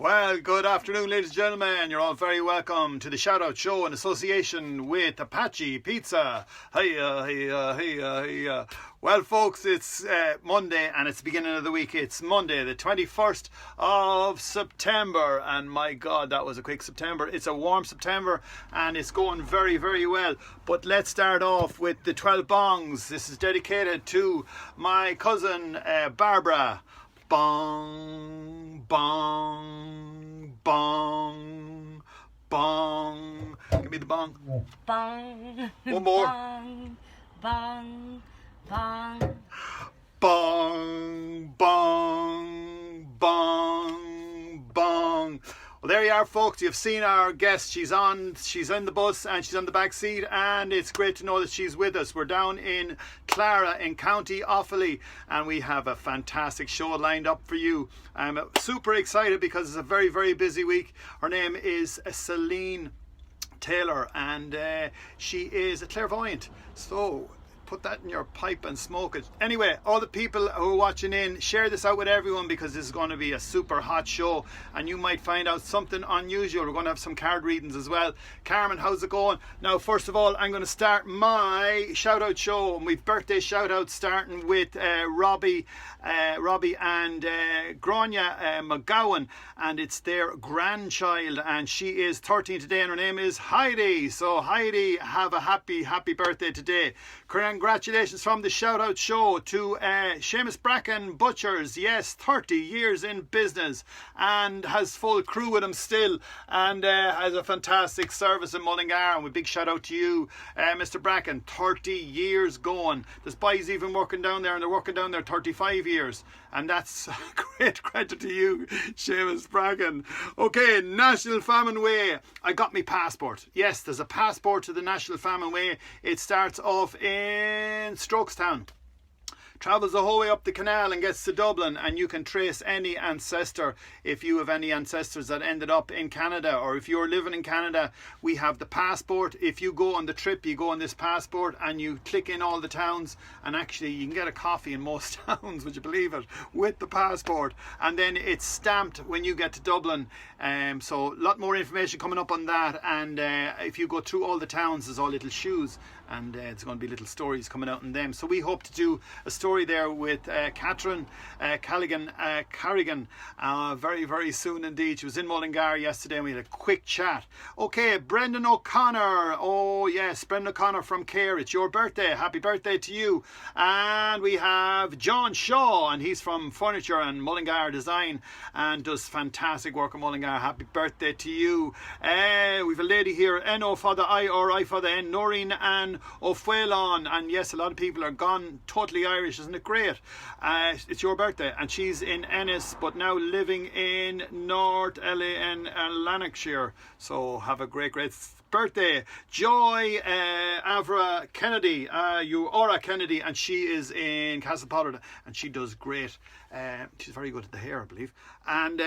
Well, good afternoon, ladies and gentlemen. You're all very welcome to the Shout Out Show in association with Apache Pizza. Hiya, hiya, hiya, hiya. Well, folks, it's Monday and it's the beginning of the week. It's Monday, the 21st of September. And my God, that was a quick September. It's a warm September and it's going very, very well. But let's start off with the 12 bongs. This is dedicated to my cousin Barbara. Bong, bong, bong, bong. Give me the bong. Bong. One more. Bong, bong, bong. Bong, bong, bong, bong. Well, there you are, folks. You've seen our guest. She's in the bus and she's on the back seat, and it's great to know that she's with us. We're down in Clara in County Offaly, and we have a fantastic show lined up for you. I'm super excited because it's a very, very busy week. Her name is Celine Taylor, and she is a clairvoyant. So put that in your pipe and smoke it. Anyway, all the people who are watching in, share this out with everyone because this is going to be a super hot show and you might find out something unusual. We're going to have some card readings as well. Carmen, how's it going? Now, first of all, I'm going to start my shout out show, and we've birthday shout outs starting with Robbie and Grania McGowan, and it's their grandchild, and she is 13 today and her name is Heidi. So Heidi, have a happy birthday today. Congratulations from the shout out show to Seamus Bracken Butchers. Yes, 30 years in business and has full crew with him still, and has a fantastic service in Mullingar. And with big shout out to you, Mr. Bracken. 30 years going. There's boys even working down there, and they're working down there 35 years, and that's great credit to you, Seamus Bracken. Okay, National Famine Way. I got my passport. Yes, there's a passport to the National Famine Way. It starts off in Strokestown, travels the whole way up the canal and gets to Dublin, and you can trace any ancestor if you have any ancestors that ended up in Canada, or if you're living in Canada. We have the passport. If you go on the trip, you go on this passport and you click in all the towns, and actually you can get a coffee in most towns, would you believe it, with the passport, and then it's stamped when you get to Dublin. So a lot more information coming up on that, and if you go through all the towns, there's all little shoes, and it's going to be little stories coming out in them. So we hope to do a story there with Catherine Carrigan very, very soon indeed. She was in Mullingar yesterday and we had a quick chat. Okay, Brendan O'Connor. Oh yes, Brendan O'Connor from Care. It's your birthday. Happy birthday to you. And we have John Shaw, and he's from Furniture and Mullingar Design and does fantastic work in Mullingar. Happy birthday to you. We've a lady here, N-O for the I or I for the N, Noreen and O'Fuelon. And yes, a lot of people are gone totally Irish. Isn't it great? It's your birthday, and she's in Ennis but now living in North LA in Lanarkshire. So have a great birthday. Joy Avra Kennedy, Aura Kennedy, and she is in Castlepollard, and she does great. She's very good at the hair, I believe. And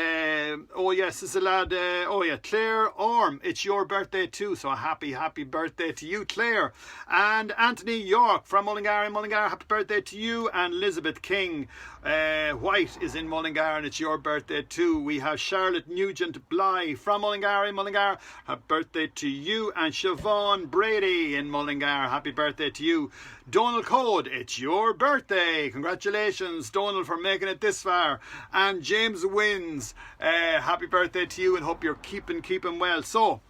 oh yes, this is a lad. Oh yeah, Claire Orm. It's your birthday too, so a happy birthday to you, Claire. And Anthony York from Mullingar in Mullingar. Happy birthday to you. And Elizabeth King White is in Mullingar, and it's your birthday too. We have Charlotte Nugent Bly from Mullingar in Mullingar. Happy birthday to you. And Siobhan Brady in Mullingar. Happy birthday to you. Donald Code, it's your birthday. Congratulations, Donald, for making it this far. And James Wins, happy birthday to you, and hope you're keeping well. So,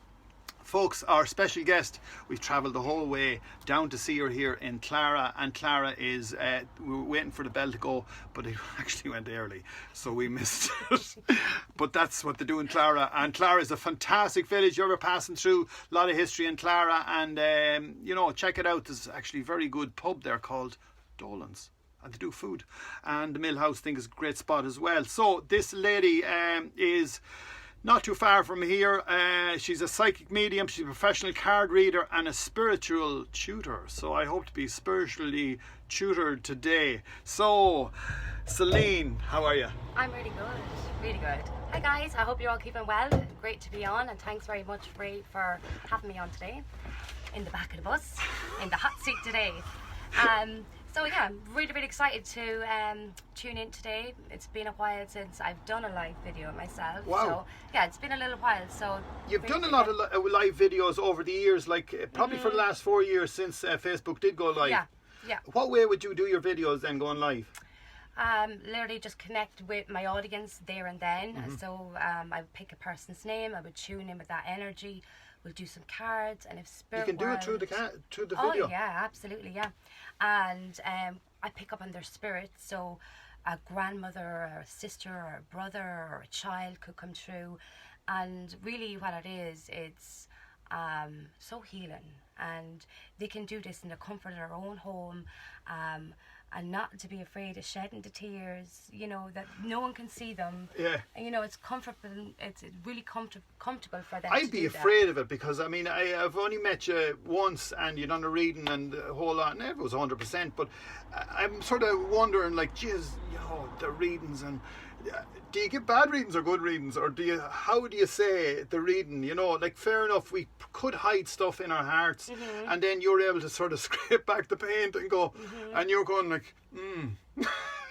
folks, our special guest, we've travelled the whole way down to see her here in Clara, and Clara is, we were waiting for the bell to go, but it actually went early, so we missed it. But that's what they do in Clara, and Clara is a fantastic village. You're ever passing through, a lot of history in Clara, and you know, check it out. There's actually a very good pub there called Dolan's, and they do food, and the Mill House, I think, is a great spot as well. So this lady is not too far from here. She's a psychic medium, she's a professional card reader and a spiritual tutor. So I hope to be spiritually tutored today. So, Celine, how are you? I'm really good. Hi guys, I hope you're all keeping well. Great to be on, and thanks very much, Ray, for having me on today in the back of the bus, in the hot seat today. So yeah, I'm really, really excited to tune in today. It's been a while since I've done a live video myself. Wow. So yeah, it's been a little while. So You've done a lot of live videos over the years, like probably for the last 4 years since Facebook did go live. Yeah. What way would you do your videos then going live? Literally just connect with my audience there and then. So I would pick a person's name, I would tune in with that energy. We'll do some cards, and if spirit You can do it through the video. Oh yeah, absolutely, yeah. And I pick up on their spirit. So a grandmother or a sister or a brother or a child could come through, and really what it is, it's so healing, and they can do this in the comfort of their own home, and not to be afraid of shedding the tears, you know, that no one can see them. Yeah. And, you know, it's comfortable, it's really comfortable for them. I'd be afraid of it, because I mean, I've only met you once and you done a reading and a whole lot, and it was 100%, but I'm sort of wondering, like, geez, you know, the readings, and do you get bad readings or good readings, or how do you say the reading, you know, like, fair enough, we could hide stuff in our hearts, and then you're able to sort of scrape back the paint and go, and you're going like,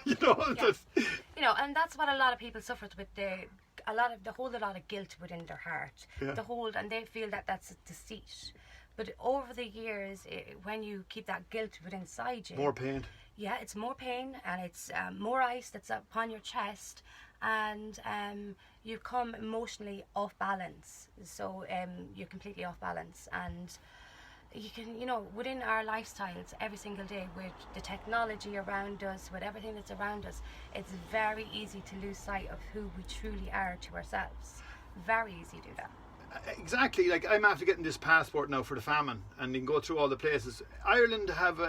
you know, just, you know, and that's what a lot of people suffer with, a lot of guilt within their heart, and they feel that that's a deceit. But over the years, when you keep that guilt within inside you, more pain. Yeah, it's more pain, and it's more ice that's upon your chest, and you come emotionally off balance. So you're completely off balance, and you can, you know, within our lifestyles every single day, with the technology around us, with everything that's around us, it's very easy to lose sight of who we truly are to ourselves. Very easy to do that. Exactly, like, I'm after getting this passport now for the famine, and you can go through all the places. Ireland have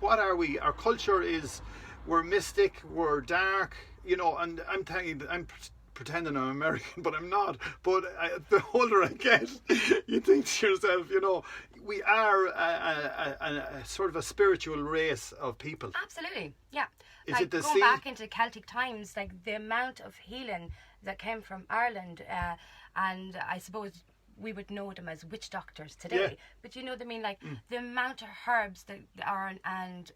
what are we? Our culture is, we're mystic, we're dark, you know, and I'm pretending I'm American, but I'm not. But the older I get, you think to yourself, you know, we are a sort of a spiritual race of people. Absolutely, yeah. Is like, it the going sea? back into Celtic times, like the amount of healing that came from Ireland, and I suppose we would know them as witch doctors today. Yeah. But you know what I mean, like the amount of herbs that are, and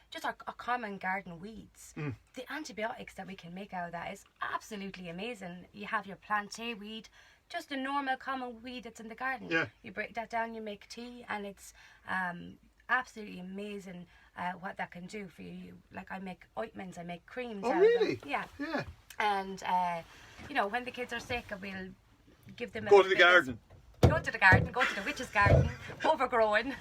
just our common garden weeds, the antibiotics that we can make out of that is absolutely amazing. You have your plantain weed, just a normal common weed that's in the garden. Yeah. You break that down, you make tea, and it's absolutely amazing what that can do for you. Like, I make ointments, I make creams. Oh, out really? of them. Yeah. Yeah. And you know, when the kids are sick, we'll give them Go to the garden. Go to the garden, go to the witch's garden, overgrown.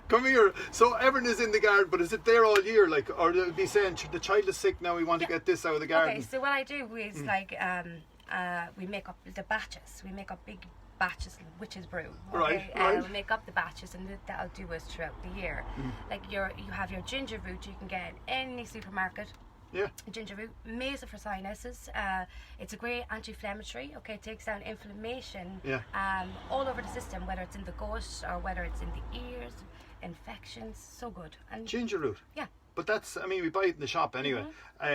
Come here. So everything is in the garden, but is it there all year? Like, or they'll be saying, the child is sick now, we want to get this out of the garden. Okay, so what I do is like we make up the batches. We make up big batches of witch's brew. Okay? Right. We make up the batches, and that'll do us throughout the year. Like you have your ginger root, you can get in any supermarket. Yeah. Ginger root, amazing for sinuses. It's a great anti-inflammatory. Okay, it takes down inflammation. Yeah. All over the system, whether it's in the gut or whether it's in the ears, infections. So good. And Ginger root. yeah. But that's, I mean, we buy it in the shop anyway.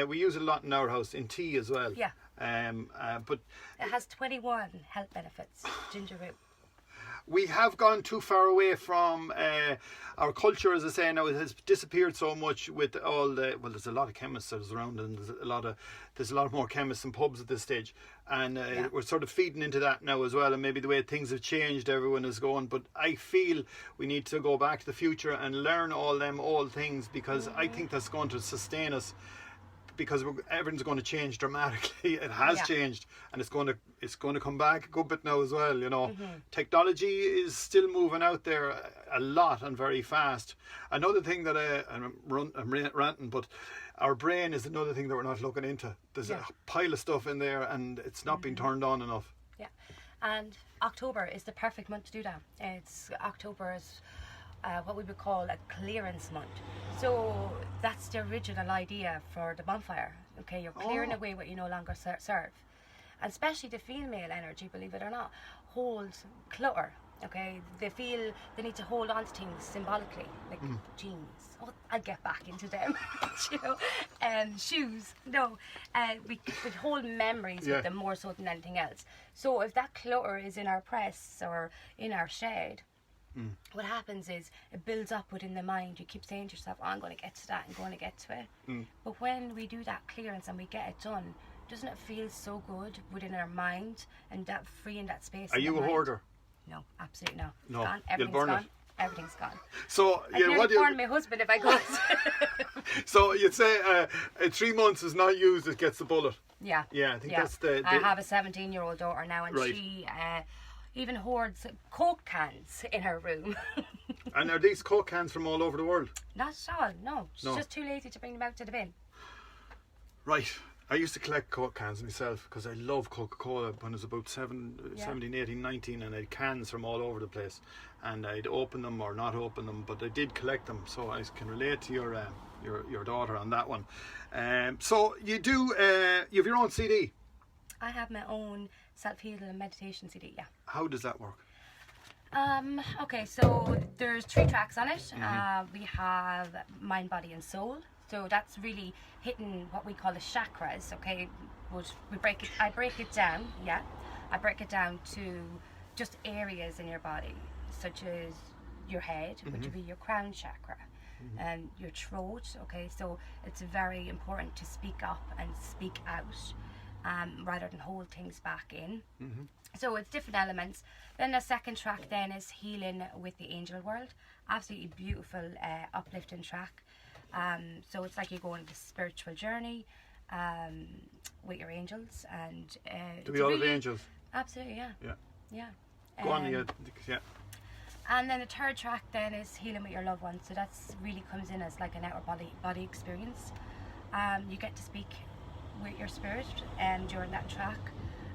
We use it a lot in our house, in tea as well. Yeah. But it has 21 health benefits. Ginger root. we have gone too far away from our culture, as I say now. It has disappeared so much with all the, well, there's a lot of chemists around, and there's a lot more chemists and pubs at this stage, and we're sort of feeding into that now as well, and maybe the way things have changed, everyone is going. But I feel we need to go back to the future and learn all them old things, because I think that's going to sustain us, because everything's going to change dramatically. It has changed, and it's going to come back a good bit now as well. You know, technology is still moving out there a lot and very fast. Another thing that I'm ranting, but our brain is another thing that we're not looking into. There's a pile of stuff in there, and it's not being turned on enough. Yeah, and October is the perfect month to do that. October is what we would call a clearance month. So that's the original idea for the bonfire. Okay, you're clearing away what you no longer serve. And especially the female energy, believe it or not, holds clutter. Okay, they feel they need to hold on to things symbolically, like jeans. Oh, I'll get back into them. You know, shoes. No, we hold memories with them more so than anything else. So if that clutter is in our press or in our shed, what happens is it builds up within the mind. You keep saying to yourself, oh, I'm going to get to that, I'm going to get to it. But when we do that clearance and we get it done, doesn't it feel so good within our mind and that freeing that space? Are you a hoarder? No, absolutely not. It's No, gone. you'll Everything's burn gone. it. Everything's gone. So I'd nearly burn my husband if I could. So you'd say 3 months is not used, it gets the bullet. Yeah. Yeah, I think that's the... I have a 17-year-old daughter now, and Right. she even hoards Coke cans in her room. And are these Coke cans from all over the world? Not at all, no. She's No. just too lazy to bring them out to the bin. Right. I used to collect Coke cans myself because I love Coca-Cola when I was about 17, 18, 19, and I had cans from all over the place. And I'd open them or not open them, but I did collect them, so I can relate to your daughter on that one. So you do, you have your own CD? I have my own self-healing and meditation CD, yeah. How does that work? Okay, so there's 3 tracks on it. We have Mind, Body and Soul. So that's really hitting what we call the chakras, okay? I break it down, yeah. I break it down to just areas in your body, such as your head, which would be your crown chakra, and your throat, okay? So it's very important to speak up and speak out, rather than hold things back in. So it's different elements. Then the second track then is Healing with the Angel World. Absolutely beautiful, uplifting track. So it's like you're going on a spiritual journey with your angels. And Do we all have angels? Absolutely, yeah. Yeah. Yeah. Go on, yeah. And then the third track then is Healing with Your Loved Ones. So that's really comes in as like an outer body experience. You get to speak with your spirit during that track,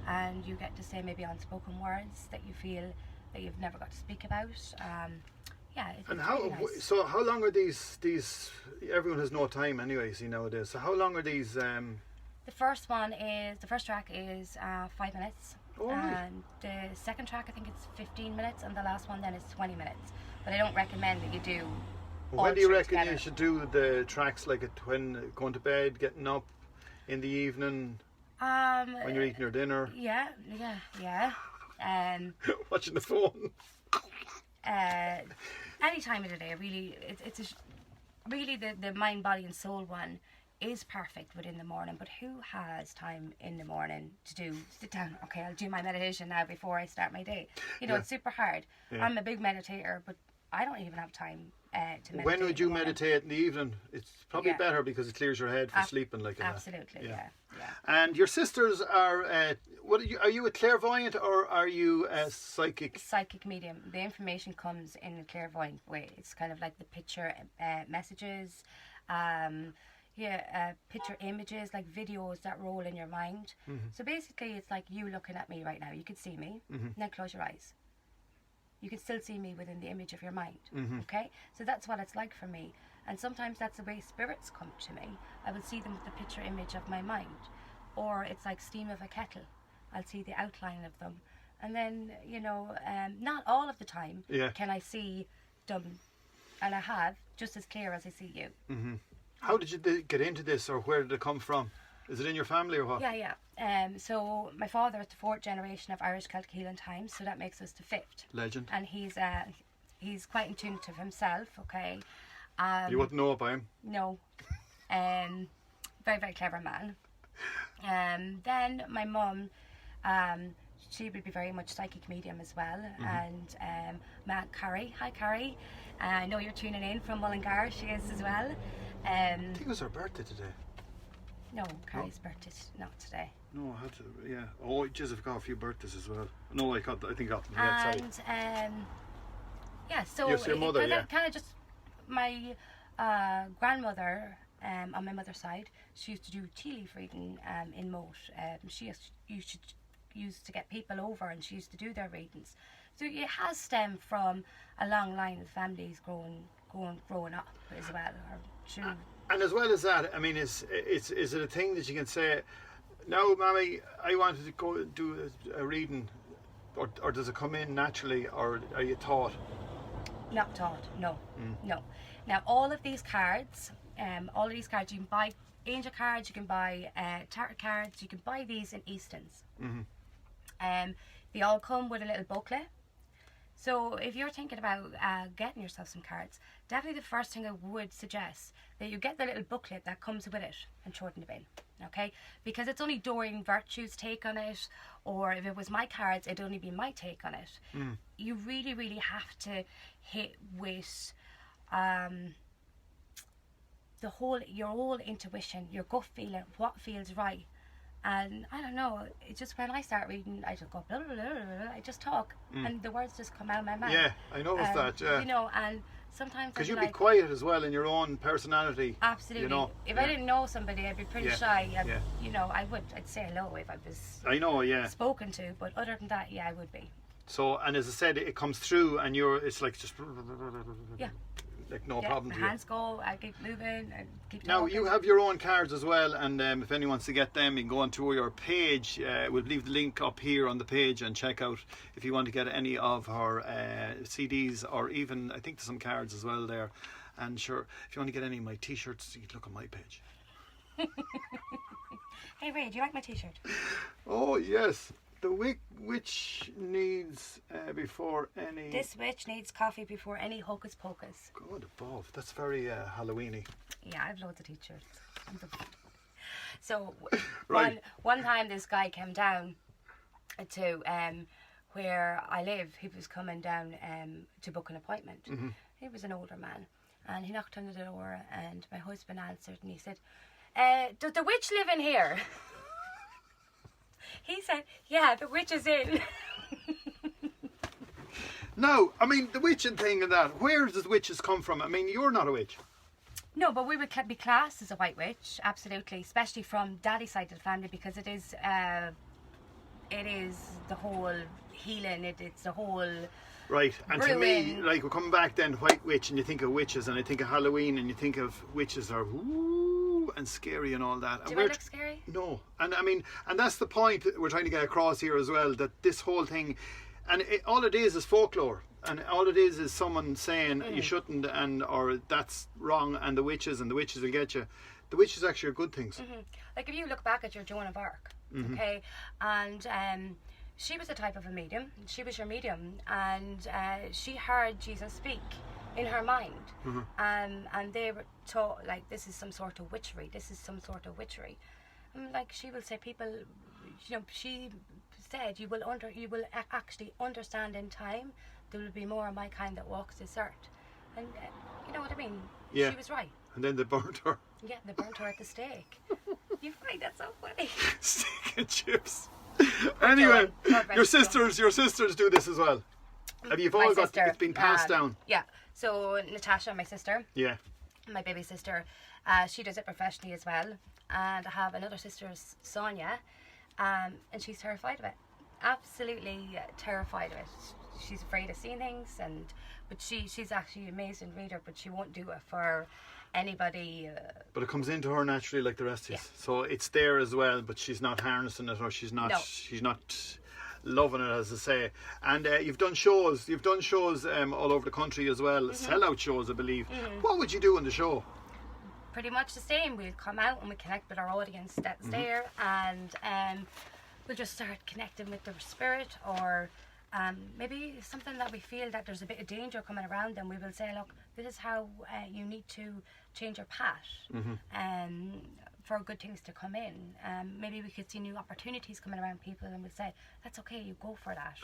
and you get to say maybe unspoken words that you feel that you've never got to speak about. Yeah, And it's how really nice. so? How long are these? Everyone has no time anyway. See nowadays. So how long are these? The first track is 5 minutes. Oh, right. And the second track I think it's 15 minutes, and the last one then is 20 minutes. But I don't recommend that you do. When do you reckon together. you should do the tracks, like when going to bed, getting up in the evening, when you're eating your dinner, Yeah. watching the phone? Any time of the day, really. Really the mind, body, and soul one is perfect within the morning. But who has time in the morning to sit down? Okay, I'll do my meditation now before I start my day. You know, Yeah. it's super hard. Yeah. I'm a big meditator, but I don't even have time to meditate. When would you in the morning. meditate in the evening? It's probably Yeah. better because it clears your head for sleeping, like that. Absolutely, yeah. And your sisters are. What are you a clairvoyant or are you a psychic? Psychic medium. The information comes in a clairvoyant way. It's kind of like the picture messages, picture images, like videos that roll in your mind. So basically, it's like you looking at me right now. You could see me. Now close your eyes. You can still see me within the image of your mind. Okay, so that's what it's like for me. And sometimes that's the way spirits come to me. I will see them with the picture image of my mind, or it's like steam of a kettle. I'll see the outline of them, and then not all of the time can I see them, and I have just as clear as I see you. How did you get into this, or where did it come from? Is it in your family or what? Yeah. So my father is the 4th generation of Irish Celtic healing times, so that makes us the 5th. Legend. And he's quite intuitive himself. Okay. You wouldn't know about him. No. Very, very clever man. Then my mum, she would be very much psychic medium as well. And my Aunt Carrie, hi Carrie, I know you're tuning in from Mullingar, she is as well. I think it was her birthday today. No, Carrie's birthday's not today. No, I had to, yeah. Oh, jeez, I've got a few birthdays as well. No, I think I got them. Yeah, sorry. And yeah, so Yes, your mother, yeah. kind of just my grandmother on my mother's side. She used to do tea leaf reading in Moat. She used to get people over, and she used to do their readings. So it has stemmed from a long line of families growing up as well. And as well as that, I mean, is it a thing that you can say, no, Mammy, I wanted to go do a reading, or does it come in naturally, or are you taught? Not taught, no. Now, all of these cards, you can buy angel cards, you can buy tarot cards, you can buy these in Easton's. They all come with a little booklet. So if you're thinking about getting yourself some cards, definitely the first thing I would suggest that you get the little booklet that comes with it and throw it in the bin, okay? Because it's only Doreen Virtue's take on it, or if it was my cards, it'd only be my take on it. You really, really have to hit with your whole intuition, your gut feeling, what feels right. And I don't know, it's just when I start reading, I just go blah, blah, blah, blah, blah, I just talk, and the words just come out of my mouth. Yeah, I noticed that, yeah. You know, and sometimes Because you'd like, be quiet as well in your own personality. absolutely. You know, if I didn't know somebody, I'd be pretty shy. Yeah. You know, I'd say hello if I was I know, yeah. spoken to, but other than that, yeah, I would be. So, and as I said, it comes through and it's like just... Yeah. Like no Yeah, problem my to you. hands go, I keep moving, and keep Now, talking. you have your own cards as well, and if anyone wants to get them, you can go onto your page. We'll leave the link up here on the page and check out if you want to get any of her CDs, or even, I think there's some cards as well there. And sure, if you want to get any of my t-shirts, you can look on my page. Hey Ray, do you like my t-shirt? Oh, yes. The witch needs before any... This witch needs coffee before any hocus pocus. God above, that's very Halloweeny. Yeah, I have loads of t-shirts. So Right. one time this guy came down to where I live. He was coming down to book an appointment. He was an older man, and he knocked on the door, and my husband answered, and he said, does the witch live in here? He said, yeah, the witch is in. No, I mean, the witching thing and that, where does witches come from? I mean, you're not a witch. No, but we would be classed as a white witch, absolutely, especially from daddy's side of the family, because it is the whole healing, it's the whole... Right, and to me, Brewing. like, we're coming back then, white witch, and you think of witches, and I think of Halloween, and you think of witches are woo and scary and all that. And Do I look scary? No, and I mean, and that's the point we're trying to get across here as well, that this whole thing, and all it is folklore, and all it is someone saying you shouldn't, and or that's wrong, and the witches will get you. The witches actually are good things. Like if you look back at your Joan of Arc, okay, and she was a type of a medium. She was your medium, and she heard Jesus speak in her mind, and they were taught like this is some sort of witchery. This is some sort of witchery. And like she will say, people, you know, she said you will actually understand in time. There will be more of my kind that walks this earth, and you know what I mean. Yeah. She was right. And then they burnt her. Yeah, they burnt her at the stake. You find that so funny. Steak and chips. Anyway, your sisters do this as well. Have you all got? It's been passed down. Yeah. So Natasha, my sister, Yeah. my baby sister, she does it professionally as well, and I have another sister, Sonia, and she's terrified of it. Absolutely terrified of it. She's afraid of seeing things, but she's actually an amazing reader, but she won't do it for anybody. But it comes into her naturally, like the rest of us. So it's there as well, but she's not harnessing it, or she's not loving it, as I say. And you've done shows all over the country as well, sellout shows, I believe. What would you do on the show? Pretty much the same. We'll come out and we connect with our audience that's there, and we'll just start connecting with their spirit, or maybe something that we feel that there's a bit of danger coming around, and we will say, look, this is how you need to change your path for good things to come in. Maybe we could see new opportunities coming around people, and we'll say, that's okay, you go for that.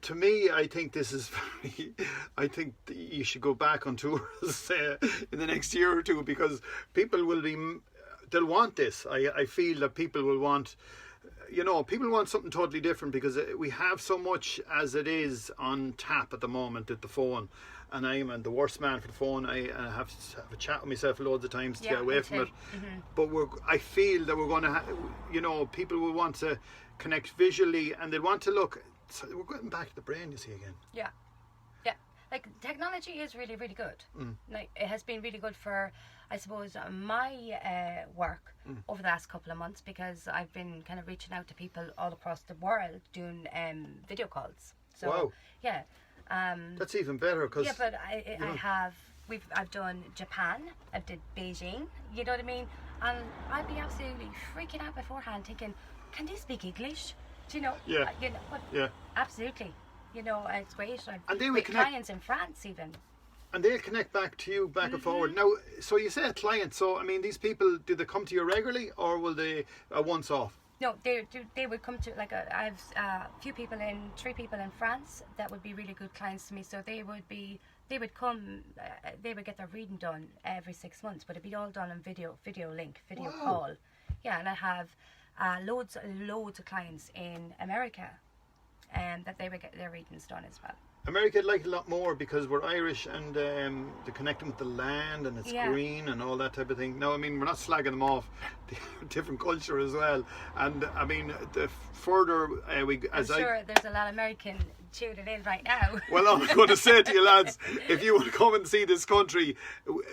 To me, I think this is very... I think you should go back on tours in the next year or two, because people they'll want this. I feel that people will want... You know, people want something totally different, because we have so much as it is on tap at the moment at the phone, and I'm the worst man for the phone. I have to have a chat with myself loads of times to get away from it. But I feel that we're going to, you know, people will want to connect visually, and they want to look. So we're getting back to the brain, you see, again. Yeah. Like technology is really, really good. Like it has been really good for, I suppose, my work over the last couple of months, because I've been kind of reaching out to people all across the world doing video calls. So Wow. yeah. That's even better, because... Yeah, but I've done Japan, I've did Beijing, you know what I mean? And I'd be absolutely freaking out beforehand, thinking, can they speak English? Do you know? Yeah. You know, but Yeah. absolutely. You know, it's great. And they will with connect- clients in France even. And they'll connect back to you, back and forward. Now, so you say a client. So, I mean, these people, do they come to you regularly, or will they once off? No, they would come to, like, I have three people in France that would be really good clients to me. So they would come, they would get their reading done every 6 months, but it'd be all done on video call. Yeah, and I have loads of clients in America, and that they would get their readings done as well. America I'd like a lot more because we're Irish, and they're connecting with the land, and it's green and all that type of thing. Now, I mean, we're not slagging them off. They're different culture as well. And I mean, the further I'm sure there's a lot of American tuning in right now. Well, I'm going to say to you lads, if you want to come and see this country,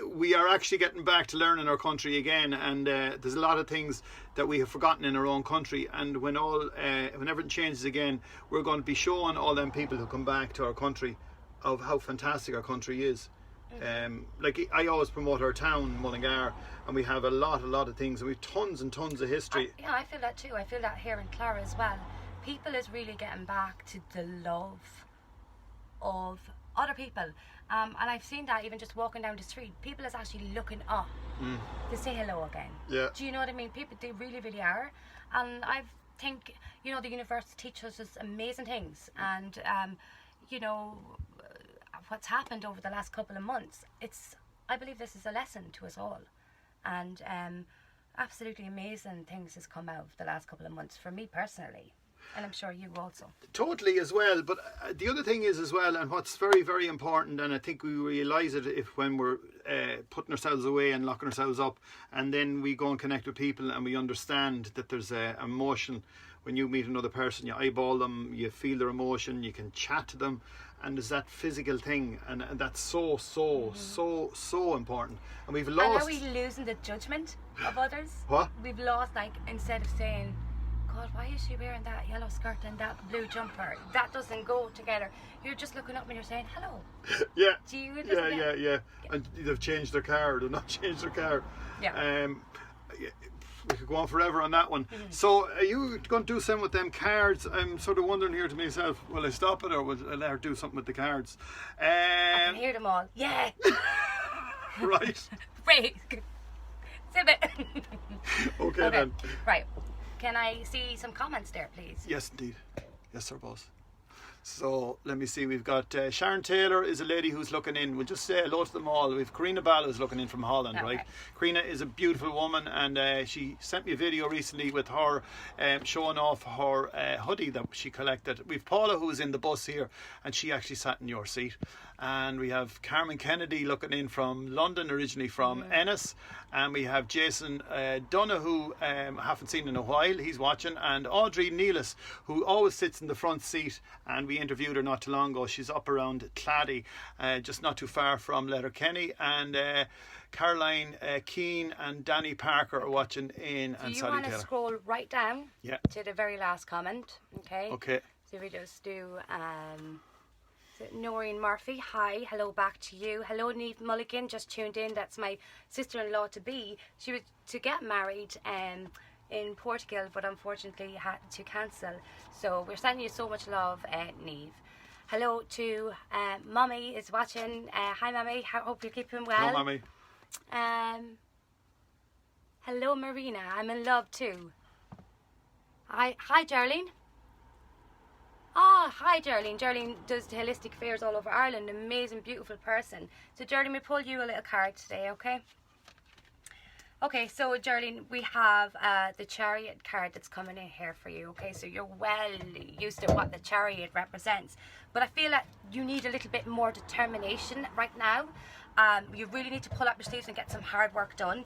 we are actually getting back to learning our country again, and there's a lot of things that we have forgotten in our own country, and when everything changes again, we're going to be showing all them people who come back to our country of how fantastic our country is. Like I always promote our town, Mullingar, and we have a lot of things, and we've tons and tons of history. I feel that too. I feel that here in Clara as well. People is really getting back to the love of other people, and I've seen that even just walking down the street. People is actually looking up to say hello again. Yeah. Do you know what I mean? People, they really are, and I think, you know, the university teaches us amazing things, and you know what's happened over the last couple of months. I believe this is a lesson to us all, and absolutely amazing things has come out of the last couple of months for me personally. And I'm sure you also. Totally as well. But the other thing is as well, and what's very, very important, and I think we realise it when we're putting ourselves away and locking ourselves up, and then we go and connect with people, and we understand that there's emotion. When you meet another person, you eyeball them, you feel their emotion, you can chat to them, and there's that physical thing, and that's so important. And we've lost. And are we losing the judgment of others? What? We've lost, like, instead of saying, God, why is she wearing that yellow skirt and that blue jumper? That doesn't go together. You're just looking up and you're saying hello. Yeah. Do you yeah. And they've changed their car, they've not changed their car. Yeah. We could go on forever on that one. So are you going to do something with them cards? I'm sort of wondering here to myself, will I stop it, or will I let her do something with the cards? I can hear them all. Yeah. Right. Great. Zip it. Okay then. Right. Can I see some comments there, please? Yes, indeed. Yes, sir, boss. So let me see. We've got Sharon Taylor is a lady who's looking in. We'll just say hello to them all. We've Karina Ball who's looking in from Holland, right? Karina is a beautiful woman, and she sent me a video recently with her showing off her hoodie that she collected. We've Paula who is in the bus here, and she actually sat in your seat. And we have Carmen Kennedy looking in from London, originally from Ennis. And we have Jason Donoghue, haven't seen in a while, he's watching. And Audrey Nealis, who always sits in the front seat. And we interviewed her not too long ago. She's up around Clady, just not too far from Letterkenny. And Caroline Keane and Danny Parker are watching in. Do you want to scroll right down to the very last comment? Okay. So we just do... Noreen Murphy, hi, hello back to you. Hello, Niamh Mulligan, just tuned in. That's my sister-in-law to be. She was to get married in Portugal, but unfortunately had to cancel. So we're sending you so much love, Niamh. Hello to Mummy is watching. Hi, Mummy. Hope you're keeping well. Hello, Mummy. Hello, Marina. I'm in love too. Hi, Geraldine. Hi, Geraldine. Geraldine does the holistic fairs all over Ireland. Amazing, beautiful person. So, Geraldine, we pull you a little card today, okay? Okay, so, Geraldine, we have the Chariot card that's coming in here for you, okay? So, you're well used to what the Chariot represents. But I feel that you need a little bit more determination right now. You really need to pull up your sleeves and get some hard work done.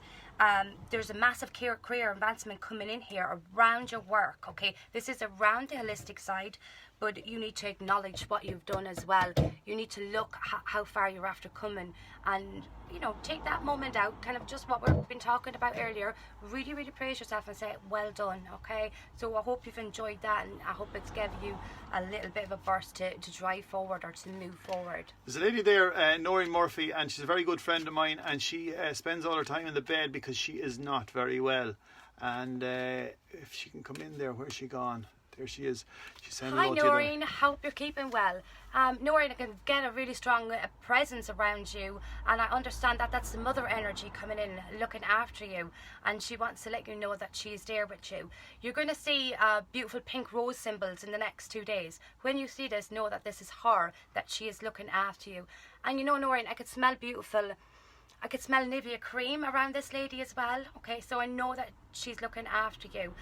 There's a massive career advancement coming in here around your work, okay? This is around the holistic side, but you need to acknowledge what you've done as well. You need to look how far you're after coming, and, you know, take that moment out, kind of just what we've been talking about earlier. Really, really praise yourself and say, well done, okay? So I hope you've enjoyed that, and I hope it's given you a little bit of a burst to drive forward or to move forward. There's a lady there, Noreen Murphy, and she's a very good friend of mine, and she spends all her time in the bed because she is not very well. And if she can come in there, where's she gone? Here she is. She's saying Hi hello to you there. Noreen, hope you're keeping well. Noreen, I can get a really strong presence around you, and I understand that that's the mother energy coming in, looking after you, and she wants to let you know that she's there with you. You're going to see beautiful pink rose symbols in the next 2 days. When you see this, know that this is her, that she is looking after you. And you know, Noreen, I could smell Nivea cream around this lady as well. Okay, so I know that she's looking after you.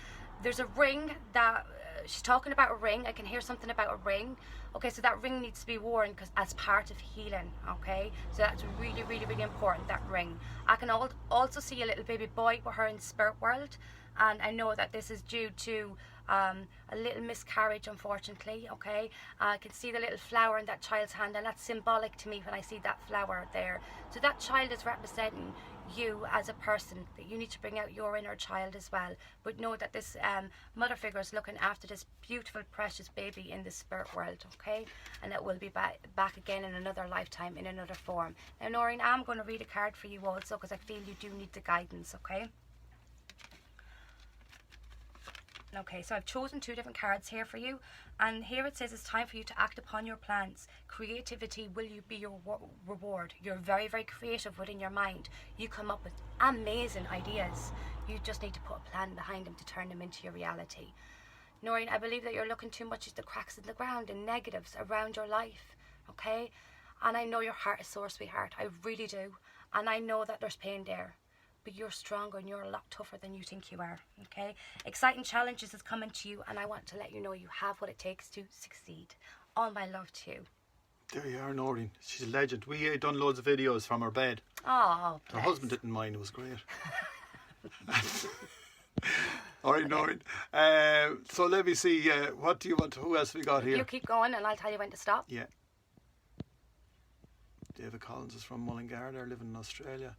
There's a ring that she's talking about, a ring. I can hear something about a ring. Okay, so that ring needs to be worn as part of healing. Okay, so that's really, really, really important, that ring. I can also see a little baby boy with her in spirit world, and I know that this is due to a little miscarriage, unfortunately. Okay, I can see the little flower in that child's hand, and that's symbolic to me when I see that flower there. So that child is representing you as a person, that you need to bring out your inner child as well. But know that this mother figure is looking after this beautiful, precious baby in the spirit world. Okay, and it will be back again in another lifetime, in another form. Now, Noreen, I'm going to read a card for you also, because I feel you do need the guidance. Okay, so I've chosen 2 different cards here for you, and here it says it's time for you to act upon your plans. Creativity will be your reward. You're very, very creative within your mind. You come up with amazing ideas. You just need to put a plan behind them to turn them into your reality. Noreen, I believe that you're looking too much at the cracks in the ground and negatives around your life, okay? And I know your heart is sore, sweetheart. I really do. And I know that there's pain there. But you're stronger and you're a lot tougher than you think you are, okay? Exciting challenges is coming to you, and I want to let you know you have what it takes to succeed. All my love to you. There you are, Noreen. She's a legend. We done loads of videos from her bed. Oh, Her husband didn't mind. It was great. All right, Noreen. So let me see. What do you want? Who else we got here? You keep going and I'll tell you when to stop. Yeah. David Collins is from Mullingar. They're living in Australia.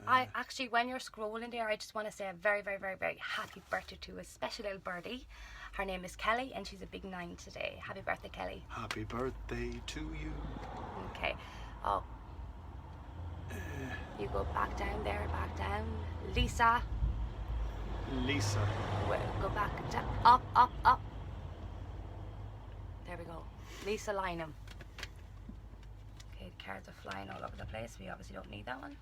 I actually, when you're scrolling there, I just want to say a very, very, very, very happy birthday to a special little birdie. Her name is Kelly, and she's a big 9 today. Happy birthday, Kelly. Happy birthday to you. Okay. Oh. You go back down there, back down. Lisa. Go back down. Up, up, up. There we go. Lisa Lynham. Okay, the cards are flying all over the place. We obviously don't need that one.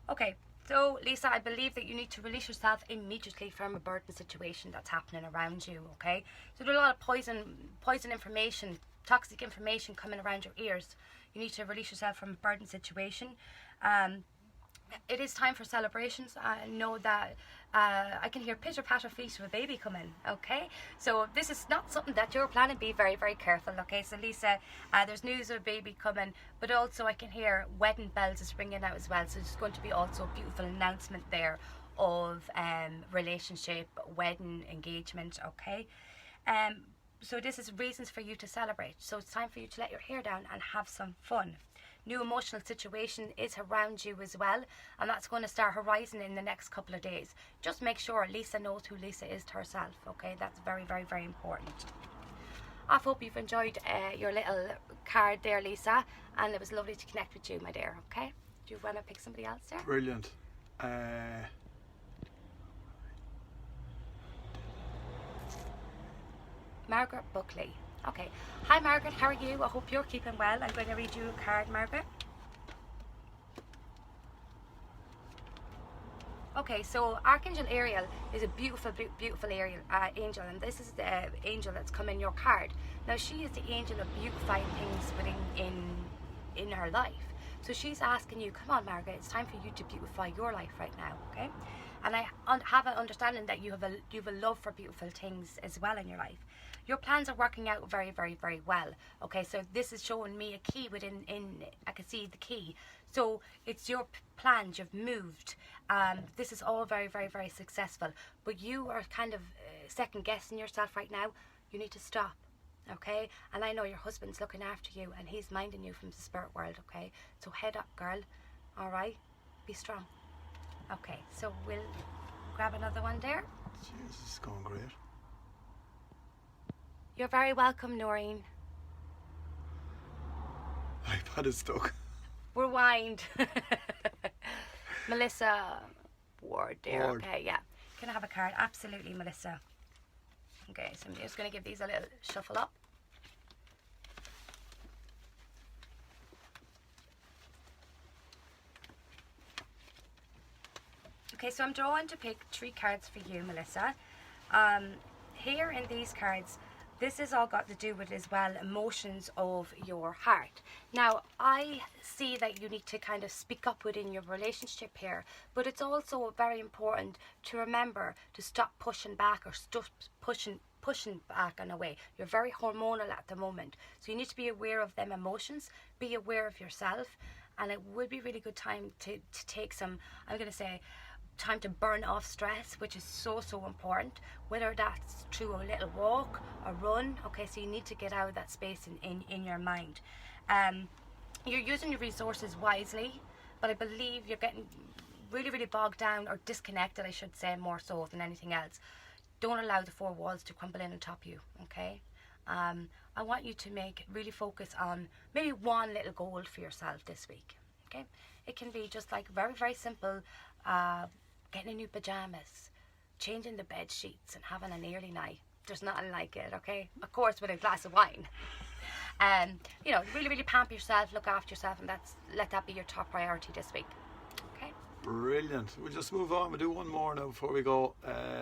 Okay, so Lisa, I believe that you need to release yourself immediately from a burden situation that's happening around you, okay? So there's a lot of poison information, toxic information coming around your ears. You need to release yourself from a burden situation. It is time for celebrations. I know that I can hear pitter-patter feet of a baby coming, okay? So this is not something that you're planning. Be very, very careful, okay? So Lisa, there's news of a baby coming, but also I can hear wedding bells is ringing out as well. So there's going to be also a beautiful announcement there of relationship, wedding, engagement, okay? So this is reasons for you to celebrate. So it's time for you to let your hair down and have some fun. New emotional situation is around you as well, and that's going to start horizon in the next couple of days. Just make sure Lisa knows who Lisa is to herself, okay? That's very, very, very important. I hope you've enjoyed your little card there, Lisa, and it was lovely to connect with you, my dear, okay? Do you want to pick somebody else there? Brilliant. Margaret Buckley. Okay. Hi, Margaret. How are you? I hope you're keeping well. I'm going to read you a card, Margaret. Okay, so Archangel Ariel is a beautiful, beautiful angel, and this is the angel that's come in your card. Now, she is the angel of beautifying things in her life. So she's asking you, come on, Margaret, it's time for you to beautify your life right now, okay? And I have an understanding that you have a love for beautiful things as well in your life. Your plans are working out very, very, very well. Okay, so this is showing me a key I can see the key. So it's your plans, you've moved. This is all very, very, very successful. But you are kind of second guessing yourself right now. You need to stop, okay? And I know your husband's looking after you and he's minding you from the spirit world, okay? So head up, girl, all right? Be strong. Okay, so we'll grab another one there. Jeez, this is going great. You're very welcome, Noreen. iPad is stuck. Rewind. Melissa Ward there. Ward. Okay, yeah. Can I have a card? Absolutely, Melissa. Okay, so I'm just going to give these a little shuffle up. Okay, so I'm drawing to pick 3 cards for you, Melissa. Here in these cards, this has all got to do with as well emotions of your heart. Now, I see that you need to kind of speak up within your relationship here, but it's also very important to remember to stop pushing back or stop pushing back in a way. You're very hormonal at the moment, so you need to be aware of them emotions, be aware of yourself, and it would be really good time to take some, I'm going to say, time to burn off stress, which is so important, whether that's through a little walk, a run. Okay, so you need to get out of that space in your mind. You're using your resources wisely, but I believe you're getting really bogged down, or disconnected, I should say, more so than anything else. Don't allow the 4 walls to crumble in on top of you. Okay, I want you to really focus on maybe one little goal for yourself this week. Okay, it can be just like very simple, getting new pajamas, changing the bed sheets, and having an early night. There's nothing like it. Okay, of course, with a glass of wine. You know, really pamper yourself, look after yourself, and let that be your top priority this week. Okay, Brilliant. We'll just move on. We'll do one more now before we go.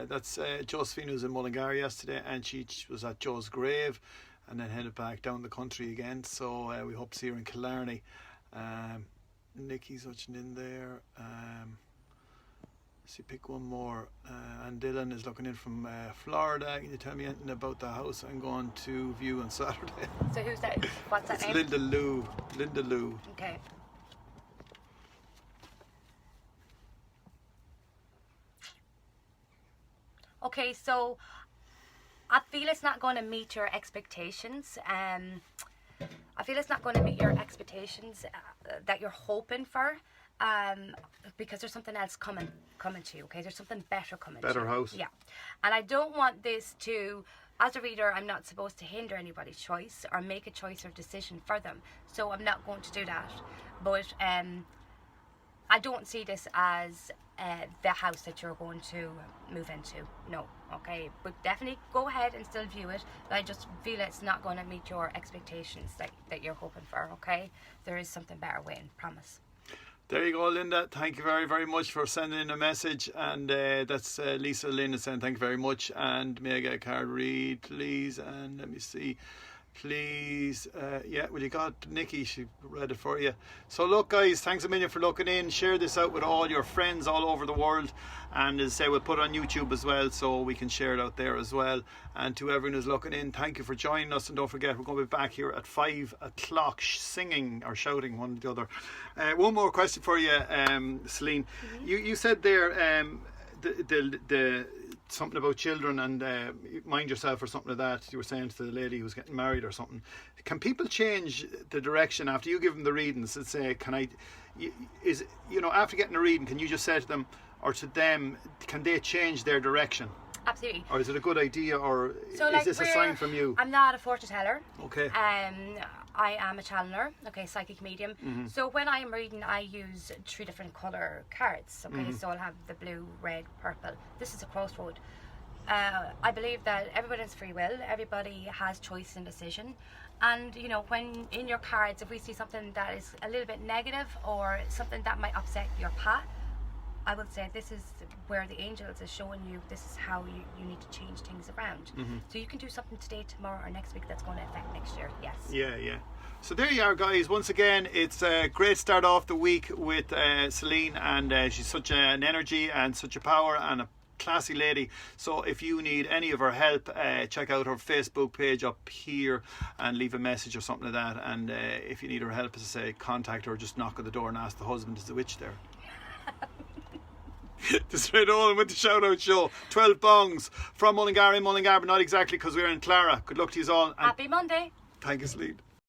That's Josephine, who's in Mullingar yesterday, and she was at Joe's grave and then headed back down the country again, so we hope to see her in Killarney. Nikki's watching in there. So you pick one more. And Dylan is looking in from Florida. Can you tell me anything about the house I'm going to view on Saturday? so who's that? What's that name? Linda Lou. Okay. Okay, so I feel it's not going to meet your expectations. I feel it's not going to meet your expectations that you're hoping for, because there's something else coming to you. Okay, there's something better coming. Better house. Yeah, and I don't want this to. As a reader, I'm not supposed to hinder anybody's choice or make a choice or decision for them. So I'm not going to do that. But I don't see this as the house that you're going to move into. No, okay? But definitely go ahead and still view it. But I just feel it's not going to meet your expectations that you're hoping for, okay? There is something better waiting, promise. There you go, Linda. Thank you very much for sending in a message. And that's Lisa Lynn saying thank you very much. And may I get a card read, please? And let me see. Please, yeah, well, you got Nikki, she read it for you. So look, guys, thanks a million for looking in. Share this out with all your friends all over the world, and as I say, we'll put it on YouTube as well, so we can share it out there as well. And to everyone who's looking in, thank you for joining us, and don't forget, we're going to be back here at 5 o'clock singing or shouting, one or the other. One more question for you, Celine. You said there the something about children and mind yourself or something like that. You were saying to the lady who was getting married or something. Can people change the direction after you give them the readings and say, after getting a reading, can you just say to them or to them, can they change their direction? Absolutely. Or is it a good idea, or so, is this a sign from you? I'm not a fortune teller. Okay. I am a channeler, okay, psychic medium. So when I'm reading, I use 3 different colour cards, okay? So I'll have the blue, red, purple. This is a crossroad. I believe that everybody has free will, everybody has choice and decision. And, you know, when in your cards, if we see something that is a little bit negative or something that might upset your path, I would say this is where the angels is showing you this is how you need to change things around. So you can do something today, tomorrow, or next week that's going to affect next year. Yes. Yeah. So there you are, guys. Once again, it's a great start off the week with Celine, and she's such an energy and such a power and a classy lady. So if you need any of her help, check out her Facebook page up here and leave a message or something like that. And if you need her help, as I say, contact her. Just knock on the door and ask the husband, is the witch there? This is Ray Dolan with the Shout Out Show. 12 bongs from Mullingar in Mullingar, but not exactly, because we're in Clara. Good luck to you all. Happy Monday. Thank you, Celine.